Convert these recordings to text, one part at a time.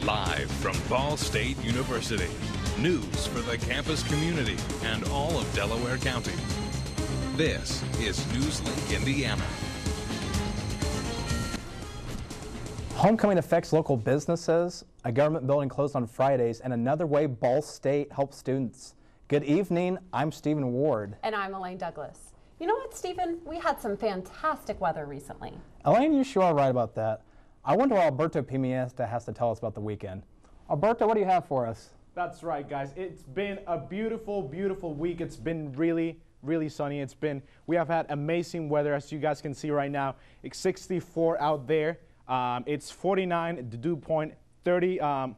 Live from Ball State University. News for the campus community and all of Delaware County. This is Newslink, Indiana. Homecoming affects local businesses, a government building closed on Fridays, and another way Ball State helps students. Good evening, I'm Stephen Ward. And I'm Elaine Douglas. You know what, Stephen? We had some fantastic weather recently. Elaine, you sure are right about that. I wonder what Alberto Pimienta has to tell us about the weekend. Alberto, what do you have for us? That's right, guys. It's been a beautiful, beautiful week. It's been really sunny. We have had amazing weather, as you guys can see right now. It's 64 out there. It's 49, the dew point, 30 on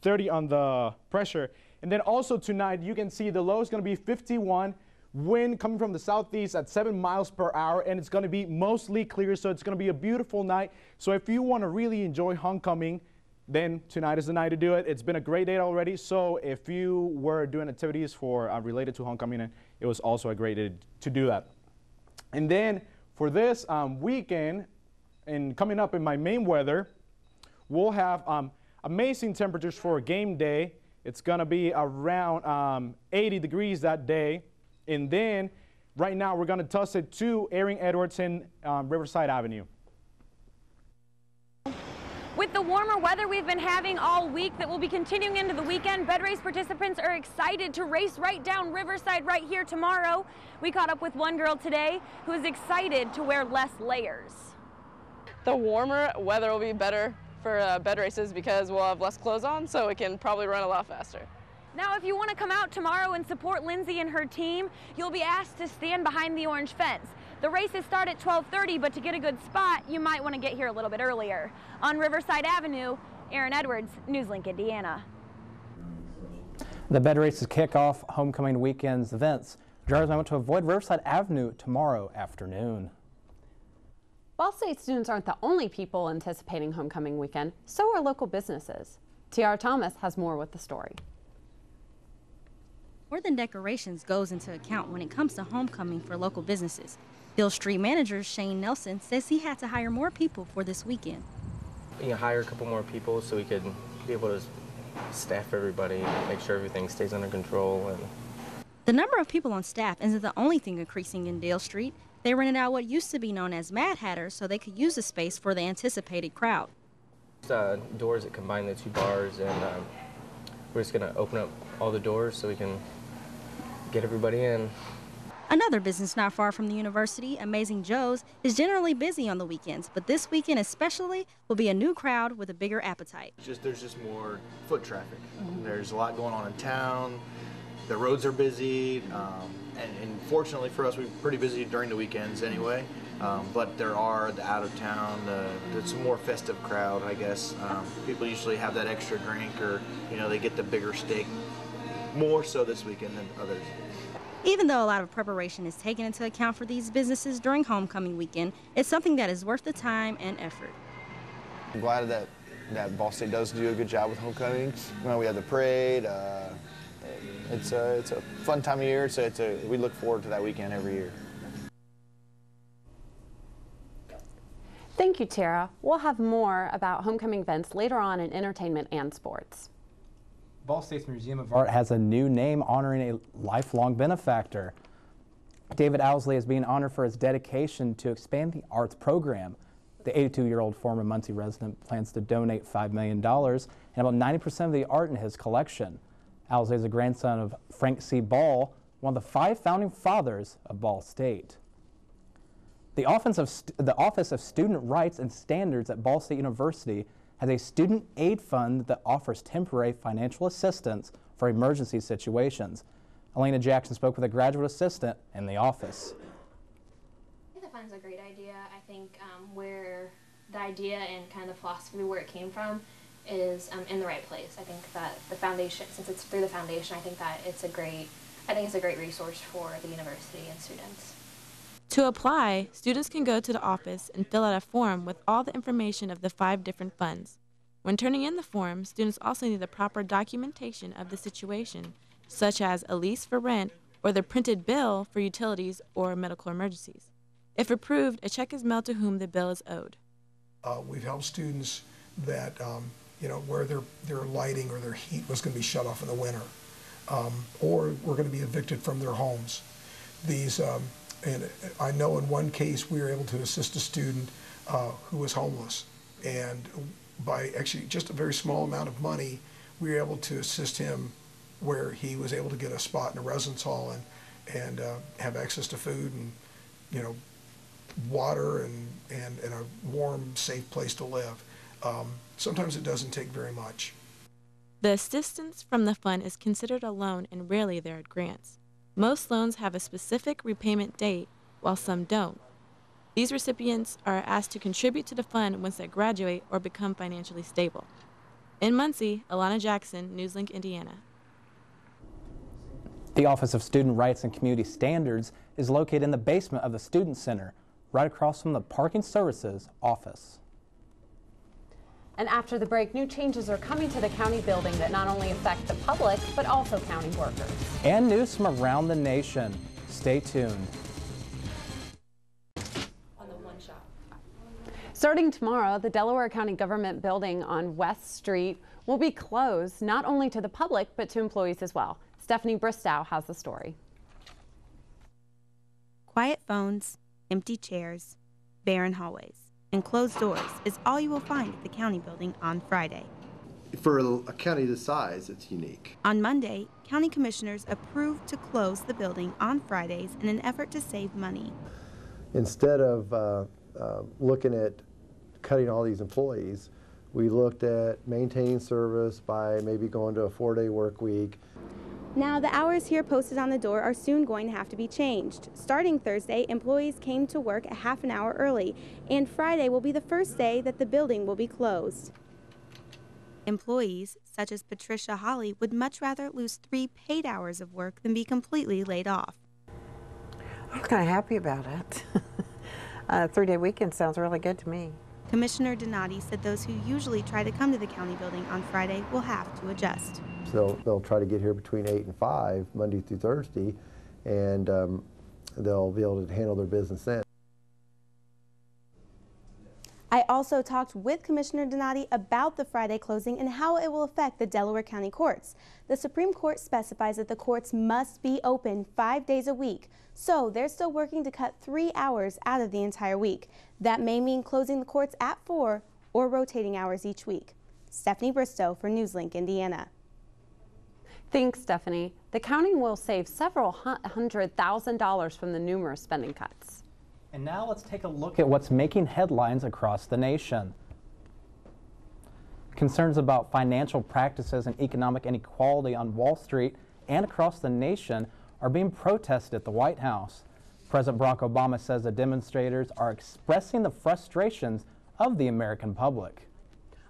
the pressure. And then also tonight, you can see the low is going to be 51. Wind coming from the southeast at 7 miles per hour, and it's going to be mostly clear, so it's going to be a beautiful night. So if you want to really enjoy homecoming, then tonight is the night to do it. It's been a great day already, so if you were doing activities for related to homecoming, it was also a great day to do that. And then for this weekend, and coming up in my main weather, we'll have amazing temperatures for game day. It's going to be around 80 degrees that day. And then, right now, we're going to toss it to Erin Edwards in Riverside Avenue. With the warmer weather we've been having all week that will be continuing into the weekend, bed race participants are excited to race right down Riverside right here tomorrow. We caught up with one girl today who is excited to wear less layers. The warmer weather will be better for bed races because we'll have less clothes on, so we can probably run a lot faster. Now, if you want to come out tomorrow and support Lindsay and her team, you'll be asked to stand behind the orange fence. The races start at 12:30, but to get a good spot, you might want to get here a little bit earlier. On Riverside Avenue, Erin Edwards, Newslink, Indiana. The bed races kick off homecoming weekend's events. Drivers might want to avoid Riverside Avenue tomorrow afternoon. Ball State students aren't the only people anticipating homecoming weekend, so are local businesses. T.R. Thomas has more with the story. More than decorations goes into account when it comes to homecoming for local businesses. Beale Street manager Shane Nelson says he had to hire more people for this weekend. You know, hire a couple more people so we could be able to staff everybody, make sure everything stays under control. And the number of people on staff isn't the only thing increasing in Dale Street. They rented out what used to be known as Mad Hatters so they could use the space for the anticipated crowd. Doors that combine the two bars, and we're just going to open up all the doors so we can get everybody in. Another business not far from the university, Amazing Joe's, is generally busy on the weekends, but this weekend especially will be a new crowd with a bigger appetite. There's just more foot traffic. There's a lot going on in town. The roads are busy, and fortunately for us, we're pretty busy during the weekends anyway. But there are the out of town, it's a more festive crowd, I guess. People usually have that extra drink, or they get the bigger steak, more so this weekend than others. Even though a lot of preparation is taken into account for these businesses during homecoming weekend, it's something that is worth the time and effort. I'm glad that Ball State does do a good job with homecoming. We have the parade. It's a fun time of year, so we look forward to that weekend every year. Thank you, Tara. We'll have more about homecoming events later on in entertainment and sports. Ball State's Museum of Art has a new name honoring a lifelong benefactor. David Owsley is being honored for his dedication to expand the arts program. The 82-year-old former Muncie resident plans to donate $5 million and about 90% of the art in his collection. Owsley is a grandson of Frank C. Ball, one of the 5 founding fathers of Ball State. The Office of Student Rights and Standards at Ball State University has a student aid fund that offers temporary financial assistance for emergency situations. Elena Jackson spoke with a graduate assistant in the office. I think the fund's a great idea. I think where the idea and kind of the philosophy where it came from is in the right place. I think that the foundation, since it's through the foundation, I think it's a great resource for the university and students. To apply, students can go to the office and fill out a form with all the information of the 5 different funds. When turning in the form, students also need the proper documentation of the situation, such as a lease for rent or the printed bill for utilities or medical emergencies. If approved, a check is mailed to whom the bill is owed. We've helped students that where their lighting or their heat was going to be shut off in the winter, or were going to be evicted from their homes. And I know in one case we were able to assist a student who was homeless, and by actually just a very small amount of money, we were able to assist him where he was able to get a spot in a residence hall and have access to food and water and a warm, safe place to live. Sometimes it doesn't take very much. The assistance from the fund is considered a loan and rarely there are grants. Most loans have a specific repayment date, while some don't. These recipients are asked to contribute to the fund once they graduate or become financially stable. In Muncie, Alana Jackson, Newslink, Indiana. The Office of Student Rights and Community Standards is located in the basement of the Student Center, right across from the Parking Services office. And after the break, new changes are coming to the county building that not only affect the public, but also county workers. And news from around the nation. Stay tuned. Starting tomorrow, the Delaware County Government building on West Street will be closed not only to the public, but to employees as well. Stephanie Bristow has the story. Quiet phones, empty chairs, barren hallways, and closed doors is all you will find at the county building on Friday. For a county this size, it's unique. On Monday, county commissioners approved to close the building on Fridays in an effort to save money. Instead of looking at cutting all these employees, we looked at maintaining service by maybe going to a 4-day work week. Now, the hours here posted on the door are soon going to have to be changed. Starting Thursday, employees came to work a half an hour early, and Friday will be the first day that the building will be closed. Employees, such as Patricia Holly, would much rather lose 3 paid hours of work than be completely laid off. I'm kind of happy about it. A 3-day weekend sounds really good to me. Commissioner Donati said those who usually try to come to the county building on Friday will have to adjust. So they'll try to get here between 8 and 5, Monday through Thursday, and they'll be able to handle their business then. I also talked with Commissioner Donati about the Friday closing and how it will affect the Delaware County courts. The Supreme Court specifies that the courts must be open 5 days a week, so they're still working to cut 3 hours out of the entire week. That may mean closing the courts at 4 or rotating hours each week. Stephanie Bristow for Newslink, Indiana. Thanks, Stephanie. The county will save several $100,000 from the numerous spending cuts. And now let's take a look at what's making headlines across the nation. Concerns about financial practices and economic inequality on Wall Street and across the nation are being protested at the White House. President Barack Obama says the demonstrators are expressing the frustrations of the American public.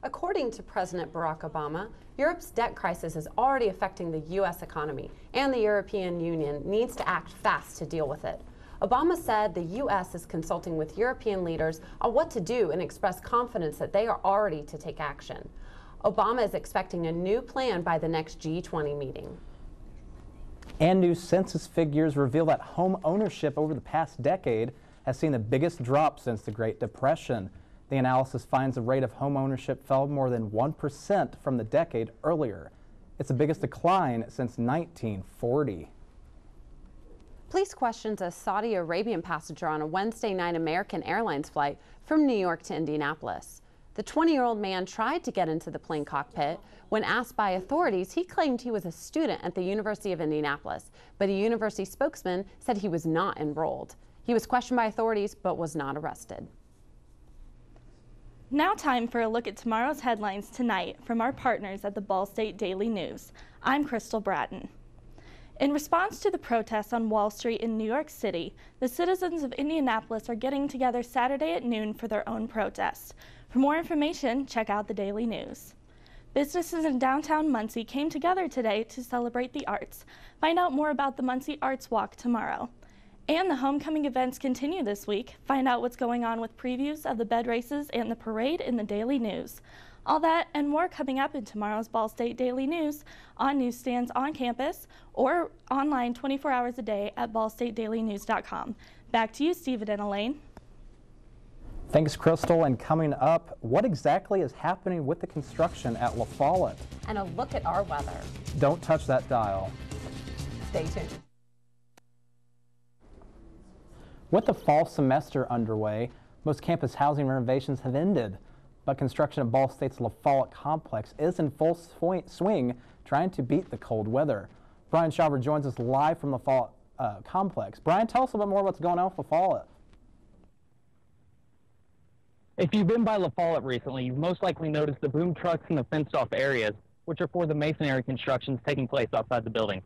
According to President Barack Obama, Europe's debt crisis is already affecting the U.S. economy, and the European Union needs to act fast to deal with it. Obama said the U.S. is consulting with European leaders on what to do and expressed confidence that they are already to take action. Obama is expecting a new plan by the next G20 meeting. And new census figures reveal that home ownership over the past decade has seen the biggest drop since the Great Depression. The analysis finds the rate of home ownership fell more than 1% from the decade earlier. It's the biggest decline since 1940. Police questioned a Saudi Arabian passenger on a Wednesday night American Airlines flight from New York to Indianapolis. The 20-year-old man tried to get into the plane cockpit. When asked by authorities, he claimed he was a student at the University of Indianapolis, but a university spokesman said he was not enrolled. He was questioned by authorities but was not arrested. Now time for a look at tomorrow's headlines tonight from our partners at the Ball State Daily News. I'm Crystal Bratton. In response to the protests on Wall Street in New York City, the citizens of Indianapolis are getting together Saturday at noon for their own protest. For more information, check out the Daily News. Businesses in downtown Muncie came together today to celebrate the arts. Find out more about the Muncie Arts Walk tomorrow. And the homecoming events continue this week. Find out what's going on with previews of the bed races and the parade in the Daily News. All that and more coming up in tomorrow's Ball State Daily News on newsstands on campus or online 24 hours a day at ballstatedailynews.com. Back to you, Stephen and Elaine. Thanks, Crystal. And coming up, what exactly is happening with the construction at La Follette? And a look at our weather. Don't touch that dial. Stay tuned. With the fall semester underway, most campus housing renovations have ended, but construction at Ball State's La Follette complex is in full swing, trying to beat the cold weather. Brian Schauber joins us live from the Follette complex. Brian, tell us a bit more what's going on with La Follette. If you've been by La Follette recently, you've most likely noticed the boom trucks in the fenced-off areas, which are for the masonry constructions taking place outside the building.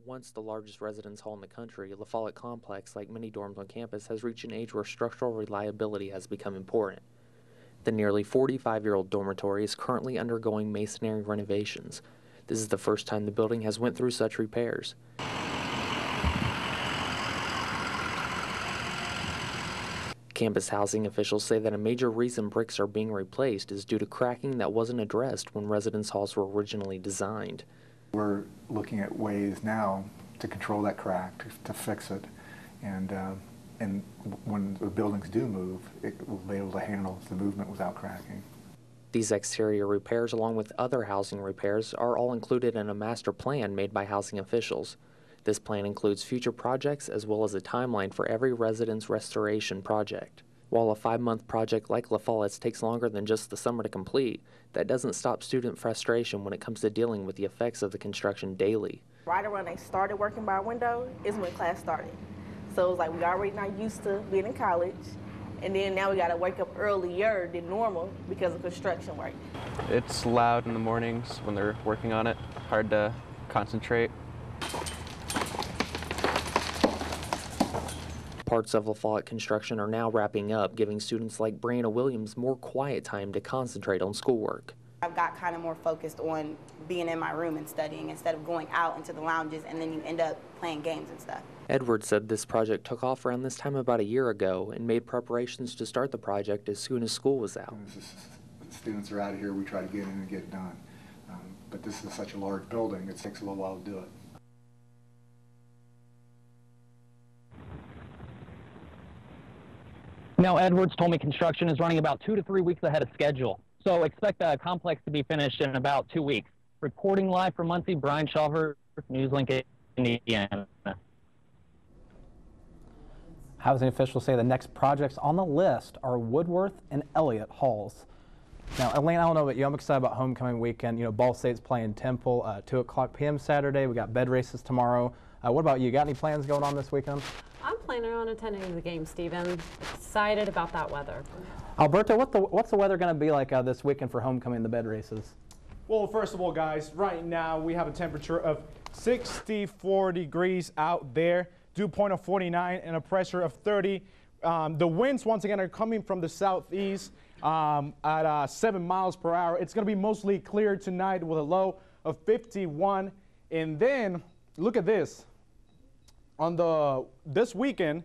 Once the largest residence hall in the country, La Follette complex, like many dorms on campus, has reached an age where structural reliability has become important. The nearly 45-year-old dormitory is currently undergoing masonry renovations. This is the first time the building has went through such repairs. Campus housing officials say that a major reason bricks are being replaced is due to cracking that wasn't addressed when residence halls were originally designed. We're looking at ways now to control that crack, to fix it, and when the buildings do move, it will be able to handle the movement without cracking. These exterior repairs, along with other housing repairs, are all included in a master plan made by housing officials. This plan includes future projects as well as a timeline for every residence restoration project. While a 5-month project like La Follette's takes longer than just the summer to complete, that doesn't stop student frustration when it comes to dealing with the effects of the construction daily. Right around they started working by our window is when class started. So it was like we already not used to being in college, and then now we got to wake up earlier than normal because of construction work. It's loud in the mornings when they're working on it, hard to concentrate. Parts of La Follette construction are now wrapping up, giving students like Brianna Williams more quiet time to concentrate on schoolwork. I've got kind of more focused on being in my room and studying instead of going out into the lounges and then you end up playing games and stuff. Edwards said this project took off around this time about a year ago and made preparations to start the project as soon as school was out. When students are out of here, we try to get in and get it done. But this is such a large building, it takes a little while to do it. Now, Edwards told me construction is running about 2 to 3 weeks ahead of schedule, so expect the complex to be finished in about 2 weeks. Reporting live from Muncie, Brian Schauber, Newslink, Indiana. Housing officials say the next projects on the list are Woodworth and Elliott Halls. Now, Elaine, I don't know about you, I'm excited about homecoming weekend. You know, Ball State's playing Temple 2 o'clock p.m. Saturday. We got bed races tomorrow. What about you? Got any plans going on this weekend? I'm planning on attending the game, Stephen. Excited about that weather. Alberto, what's the weather going to be like this weekend for homecoming and the bed races? Well, first of all, guys, right now we have a temperature of 64 degrees out there, dew point of 49, and a pressure of 30. The winds, once again, are coming from the southeast at 7 miles per hour. It's going to be mostly clear tonight with a low of 51. And then, look at this. This weekend,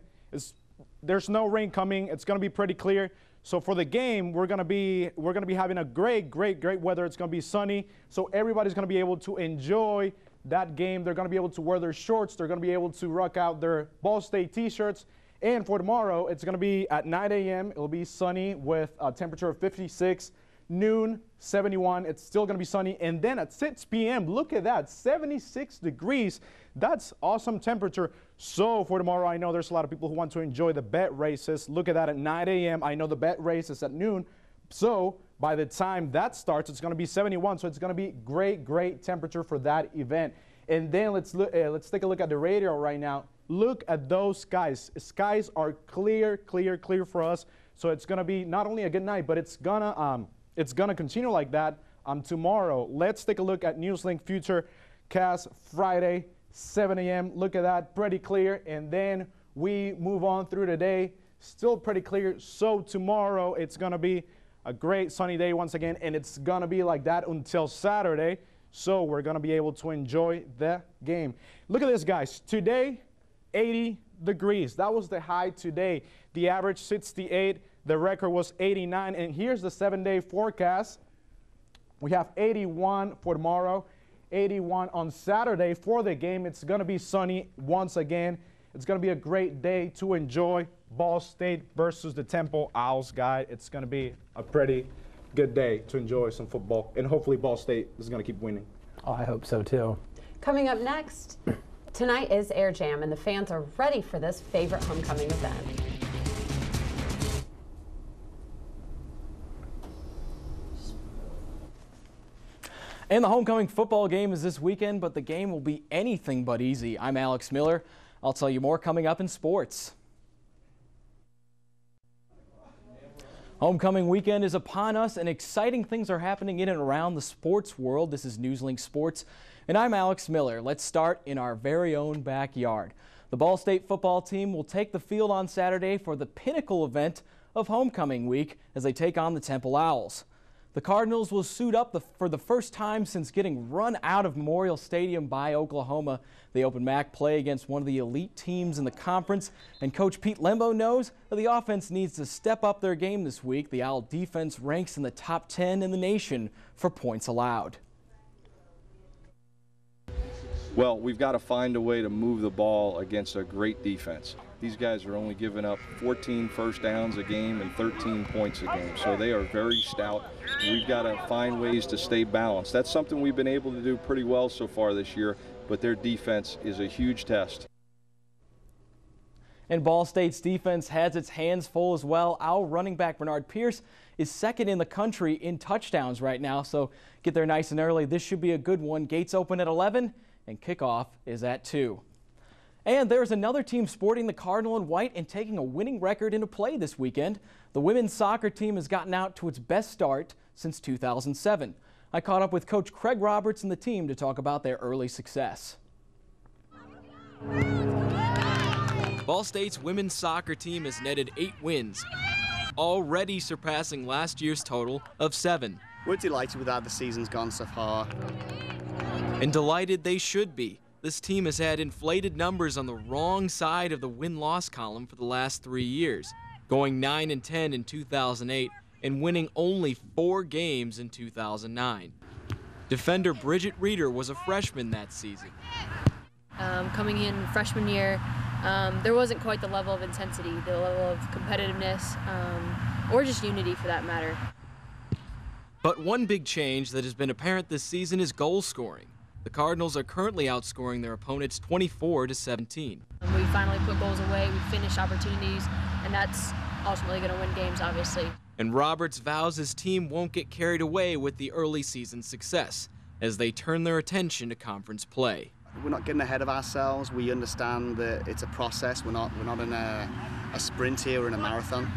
there's no rain coming. It's going to be pretty clear. So for the game, we're going to be having a great weather. It's going to be sunny. So everybody's going to be able to enjoy that game. They're going to be able to wear their shorts. They're going to be able to rock out their Ball State t-shirts. And for tomorrow, it's going to be at 9 a.m. It'll be sunny with a temperature of 56. Noon, 71. It's still going to be sunny. And then at 6 p.m., look at that, 76 degrees. That's awesome temperature. So for tomorrow, I know there's a lot of people who want to enjoy the bet races. Look at that at 9 a.m. I know the bet race is at noon. So by the time that starts, it's going to be 71. So it's going to be great temperature for that event. And then let's take a look at the radio right now. Look at those skies. Skies are clear for us. So it's going to be not only a good night, but it's gonna continue like that tomorrow. Let's take a look at Newslink Futurecast Friday, 7 a.m. Look at that, pretty clear. And then we move on through the day, still pretty clear. So tomorrow it's gonna be a great sunny day once again, and it's gonna be like that until Saturday. So we're gonna be able to enjoy the game. Look at this, guys. Today, 80 degrees. That was the high today. The average 68. The record was 89. And here's the 7-day forecast. We have 81 for tomorrow, 81 on Saturday for the game. It's going to be sunny once again. It's going to be a great day to enjoy Ball State versus the Temple Owls, guys. It's going to be a pretty good day to enjoy some football, and hopefully Ball State is going to keep winning. Oh, I hope so too. Coming up next, tonight is Air Jam, and the fans are ready for this favorite homecoming event. And the homecoming football game is this weekend, but the game will be anything but easy. I'm Alex Miller. I'll tell you more coming up in sports. Homecoming weekend is upon us, and exciting things are happening in and around the sports world. This is Newslink Sports, and I'm Alex Miller. Let's start in our very own backyard. The Ball State football team will take the field on Saturday for the pinnacle event of homecoming week as they take on the Temple Owls. The Cardinals will suit up for the first time since getting run out of Memorial Stadium by Oklahoma. They open MAC play against one of the elite teams in the conference, and Coach Pete Lembo knows that the offense needs to step up their game this week. The Owl defense ranks in the top 10 in the nation for points allowed. Well, we've got to find a way to move the ball against a great defense. These guys are only giving up 14 first downs a game and 13 points a game, so they are very stout. We've got to find ways to stay balanced. That's something we've been able to do pretty well so far this year, but their defense is a huge test. And Ball State's defense has its hands full as well. Owl running back Bernard Pierce is second in the country in touchdowns right now, so get there nice and early. This should be a good one. Gates open at 11 and kickoff is at 2. And there's another team sporting the Cardinal and white and taking a winning record into play this weekend. The women's soccer team has gotten out to its best start since 2007. I caught up with Coach Craig Roberts and the team to talk about their early success. Ball State's women's soccer team has netted 8 wins, already surpassing last year's total of 7. We're delighted with how the season's gone so far. And delighted they should be. This team has had inflated numbers on the wrong side of the win-loss column for the last 3 years, going 9-10 in 2008 and winning only 4 games in 2009. Defender Bridget Reeder was a freshman that season. Coming in freshman year, there wasn't quite the level of intensity, the level of competitiveness, or just unity for that matter. But one big change that has been apparent this season is goal scoring. The Cardinals are currently outscoring their opponents 24-17. We finally put goals away, we finish opportunities, and that's ultimately going to win games, obviously. And Roberts vows his team won't get carried away with the early season success as they turn their attention to conference play. We're not getting ahead of ourselves. We understand that it's a process. We're not in a sprint here, we're in a marathon.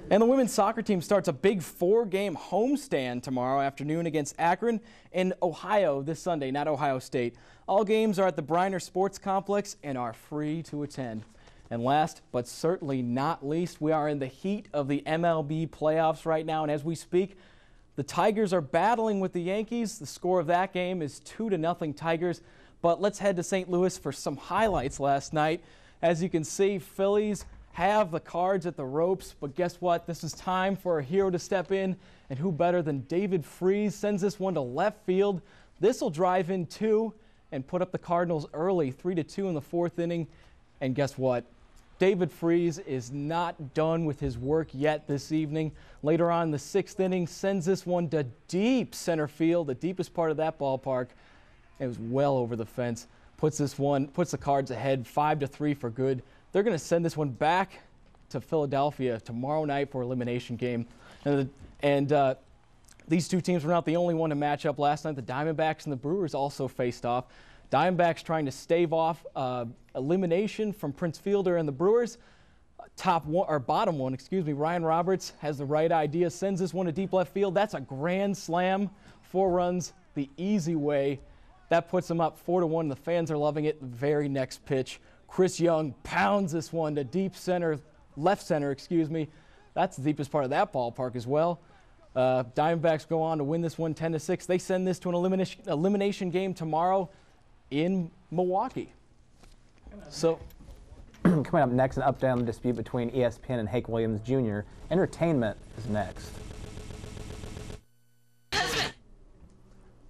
And the women's soccer team starts a big 4-game homestand tomorrow afternoon against Akron and Ohio this Sunday, not Ohio State. All games are at the Briner Sports Complex and are free to attend. And last but certainly not least, we are in the heat of the MLB playoffs right now, and as we speak, the Tigers are battling with the Yankees. The score of that game is 2-0 Tigers. But let's head to St. Louis for some highlights last night. As you can see, Phillies have the Cards at the ropes, but guess what? This is time for a hero to step in, and who better than David Freese sends this one to left field. This will drive in 2 and put up the Cardinals early, 3-2 in the 4th inning. And guess what? David Freese is not done with his work yet this evening. Later on in the 6th inning, sends this one to deep center field, the deepest part of that ballpark. It was well over the fence. Puts the Cards ahead 5-3 for good. They're going to send this one back to Philadelphia tomorrow night for elimination game. And these two teams were not the only one to match up last night. The Diamondbacks and the Brewers also faced off. Diamondbacks trying to stave off elimination from Prince Fielder and the Brewers. Bottom one, Ryan Roberts has the right idea, sends this one to deep left field. That's a grand slam, 4 runs the easy way. That puts them up 4-1. The fans are loving it. The very next pitch, Chris Young pounds this one to deep center, left center, That's the deepest part of that ballpark as well. Diamondbacks go on to win this one 10-6. They send this to an elimination game tomorrow in Milwaukee. So, coming up next, an update on the dispute between ESPN and Hank Williams Jr. Entertainment is next.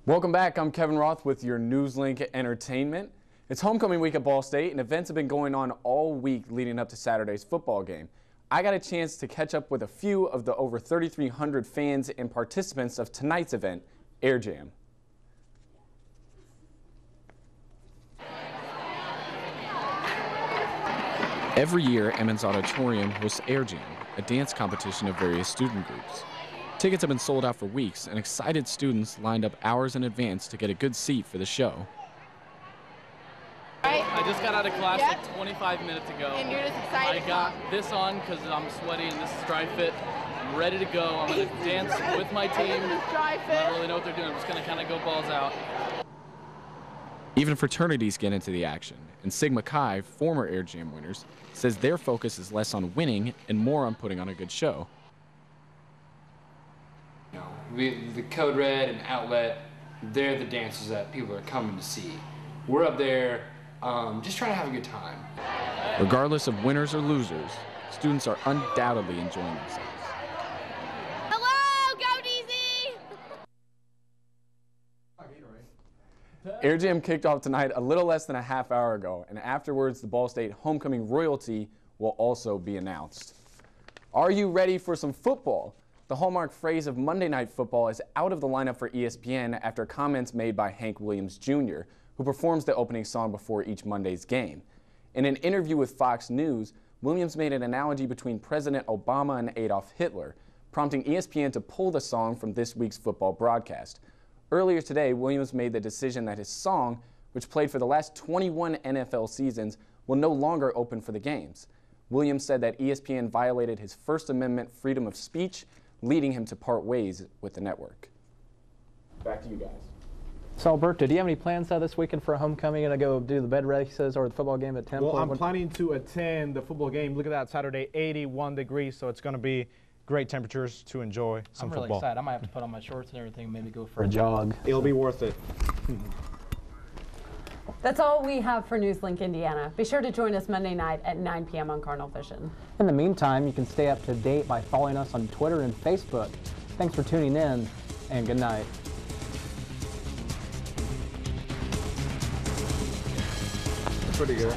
Welcome back. I'm Kevin Roth with your Newslink Entertainment. It's homecoming week at Ball State, and events have been going on all week leading up to Saturday's football game. I got a chance to catch up with a few of the over 3,300 fans and participants of tonight's event, Air Jam. Every year, Emmons Auditorium hosts Air Jam, a dance competition of various student groups. Tickets have been sold out for weeks, and excited students lined up hours in advance to get a good seat for the show. I just got out of class like 25 minutes ago. And you're just excited? I got this on because I'm sweaty and this is dry fit. I'm ready to go. I'm going to dance with my team. I don't really know what they're doing. I'm just going to kind of go balls out. Even fraternities get into the action, and Sigma Chi, former Air Jam winners, says their focus is less on winning and more on putting on a good show. The Code Red and Outlet, they're the dancers that people are coming to see. We're up there just trying to have a good time. Regardless of winners or losers, students are undoubtedly enjoying themselves. Hello, go DZ! Air Jam kicked off tonight a little less than a half hour ago, and afterwards the Ball State homecoming royalty will also be announced. Are you ready for some football? The hallmark phrase of Monday Night Football is out of the lineup for ESPN after comments made by Hank Williams Jr., who performs the opening song before each Monday's game. In an interview with Fox News, Williams made an analogy between President Obama and Adolf Hitler, prompting ESPN to pull the song from this week's football broadcast. Earlier today, Williams made the decision that his song, which played for the last 21 NFL seasons, will no longer open for the games. Williams said that ESPN violated his First Amendment freedom of speech, leading him to part ways with the network. Back to you guys. So, Alberto, do you have any plans this weekend for a homecoming? Going to go do the bed races or the football game at 10? Well, I'm planning to attend the football game. Look at that, Saturday, 81 degrees, so it's going to be great temperatures to enjoy some football. I'm really excited. I might have to put on my shorts and everything and maybe go for a jog. It'll be worth it. That's all we have for Newslink Indiana. Be sure to join us Monday night at 9 p.m. on Cardinal Vision. In the meantime, you can stay up to date by following us on Twitter and Facebook. Thanks for tuning in, and good night. Pretty good.